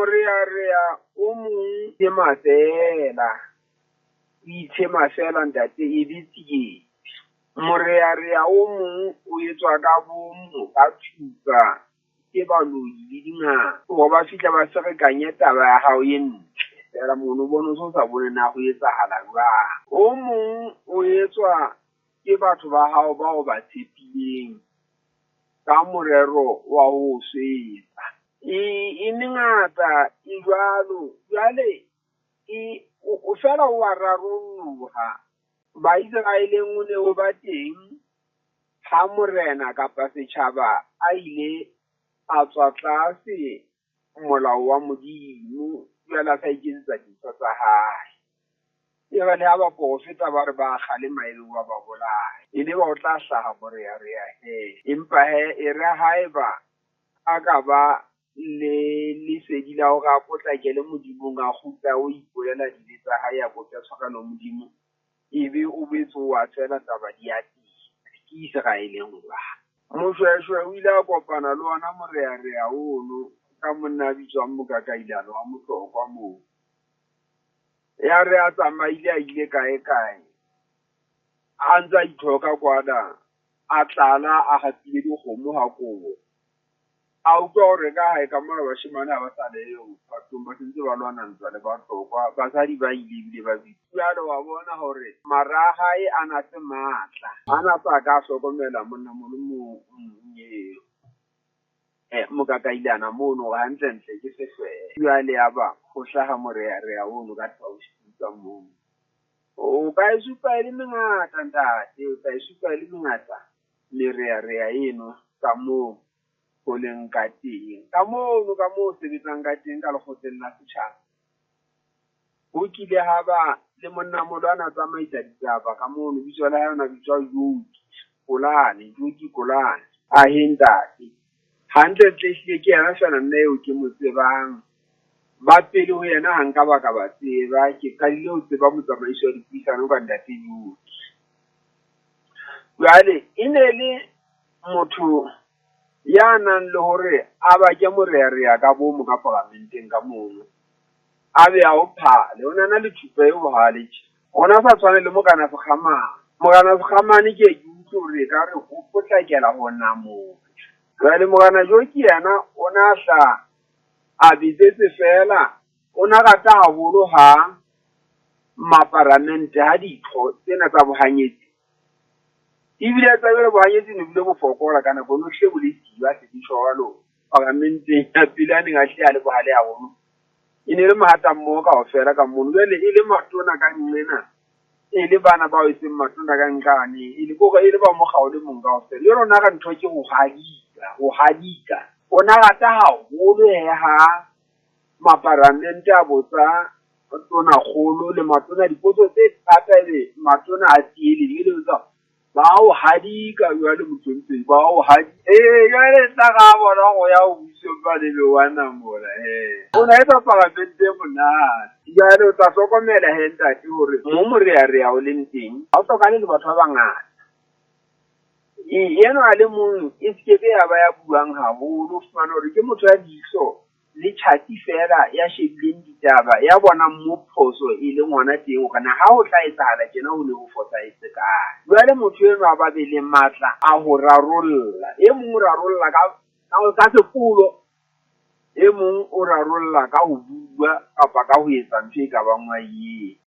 Morearea o mong ke mafela. Itshema fela ntate e be tsietsi. Morearea o mong o etswa ka bomo ka thupa ke baloi le dingaka. Go ba fihla ba serekanye taba ya hao e ntle. Fela mono bona o sa bone na go etsahala jwang. O mong o etswa ke batho ba hao ba o ba tshepileng ka morero wa ho swetsa. E mengata e jwalo. Jwale o fela o wa rarolloha. Baiseraeleng o ne o ba teng ha morena kapa setjhaba a ile a tswa tlase molao wa Modimo, jwale a sa iketsetsa dintho tsa hae. Jwale ha ba profeta ba re ba kgalema e le wa ba bolaya. E le ba o tla hlaha morearea empa e re haeba a ka ba le lesedi la hore a potlakele Modimong a kgutla o ipolela dile tsa hae a kopya tshwarano Modimo, ebe o betse wa tswela taba di a ke Iseraeleng ba. Moshweshwe o ile a kopana le ona morearea ono ka monna a bitswang Mokakailane wa Mohlokwa moo. Ya re a tsamaile a ile kae a ntse a ithoka kwana a tlala a hapile dikgomo ha kobo. A utlwa hore ka hae ka mona bashemane ha ba sa leyo bathong ba sentse ba lwana ntwa le bahlokwa basadi ba ile ebile ba bitsa. Jwale wa bona hore mara a hae a na se matla a na sa ka hlokomela monna mono eo Mokakailana mono hantlentle ke sefela. Jwale ya ba go hlaha morearea ono ka tsa moo. O ka e supa e le mengata ntate, o ka e supa e le mengata merearea eno ka moo go leng ka teng. Ka moo sebetsang ka teng ka lekgotleng la setjhaba. Ho kile ha ba le monna molwana tsamaisa ditaba ka moo lebitso la yona bitswa Joki Kolane. A ntate. Hantle tle ke yana fela nna eo ke mo tsebang. Ba pele ho yena ha nka ba ka ba tseba ke kadile ho tseba motsamaiso wa dipuisano ka ntate Joki. Jwale e ne le motho ya nang le hore a ba ke morearea ka bomo ka parlamenteng ka mono. A be a o phale o nana le thupa e bohale tje. Ona sa tshwane le Mokana Sekgamane. Mokana Sekgamane ke utlwe hore ka re o potlakela hona moo. Jwale Mokana Joki yena o na hla a bitsetse fela o na rata haholo ha maparamente ha ditho tsena tsa bohanyetsi. Ebile tsa bele bohanyetsi ne bile bo fokola kana bono hle bo le siwa se ditshwalo parlamenteng ya pele a neng a hle a le bohale haholo. E ne le mahata mmoho kaofela ka mono. Jwale e le matona ka nqena e le bana ba o seng matona ka nqane e le ba mokgao le mong kaofela. Le rona ka ntho ke ho hadika o na rata haholo ha maparamente a botsa tona kgolo le matona dipotso tse thata le matona a tiele di le tsa ba o hadika jwale motsontse ba o jwale tla ga bona go ya o buso ba le be wana mola o na etsa parlamente mona. Jwale o tla hlokomela ntate hore mo morearea o leng teng ha o tlhokane le batho ba bangata. Eno a le mong e sekebe ya ba ya buang haholo fumana hore ke motho ya diso le tjhati fela ya shebileng ditaba ya bonang mo phoso e le ngwana teng kana ha o tla etsahala tjena ho le ho fosahetse kae. Jwale motho eno a ba be le matla a ho rarolla. E mong o rarolla ka sekolo, e mong o rarolla ka ho bua kapa ka ho etsa ntho e ka bang wa